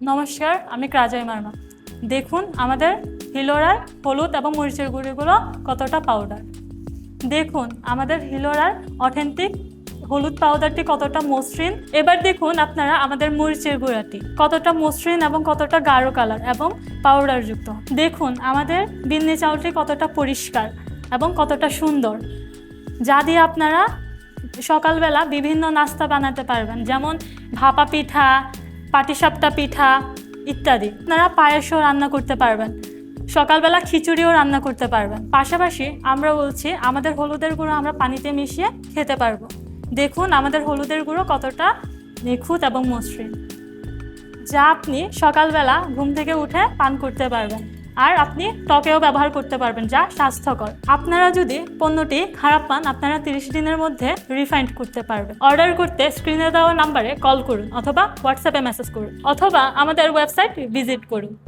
নমস্কার, আমি ক্রাজয় মার্মা। দেখুন আমাদের হিলোরার হলুদ এবং মরিচের গুঁড়িগুলো কতটা পাউডার। দেখুন আমাদের হিলোরার অথেন্টিক হলুদ পাউডারটি কতটা মসৃণ। এবার দেখুন আপনারা আমাদের মরিচের গুঁড়াটি কতটা মসৃণ এবং কতটা গাঢ় কালার এবং পাউডারযুক্ত। দেখুন আমাদের বিন্নি চাউলটি কতটা পরিষ্কার এবং কতটা সুন্দর, যা দিয়ে আপনারা সকালবেলা বিভিন্ন নাস্তা বানাতে পারবেন, যেমন ভাপা পিঠা, পাটিসাপটা পিঠা ইত্যাদি। আপনারা পায়েসও রান্না করতে পারবেন, সকালবেলা খিচুড়িও রান্না করতে পারবেন। পাশাপাশি আমরা বলছি আমাদের হলুদের গুঁড়ো আমরা পানিতে মিশিয়ে খেতে পারবো। দেখুন আমাদের হলুদের গুঁড়ো কতটা নিখুঁত এবং মসৃণ, যা আপনি সকালবেলা ঘুম থেকে উঠে পান করতে পারবেন। আর আপনি ত্বকেও ব্যবহার করতে পারবেন, যা স্বাস্থ্যকর। আপনারা যদি পণ্যটি খারাপ পান, আপনারা 30 দিনের মধ্যে রিফাইন্ড করতে পারবেন। অর্ডার করতে স্ক্রিনে দেওয়া নাম্বারে কল করুন অথবা হোয়াটসঅ্যাপে মেসেজ করুন অথবা আমাদের ওয়েবসাইট ভিজিট করুন।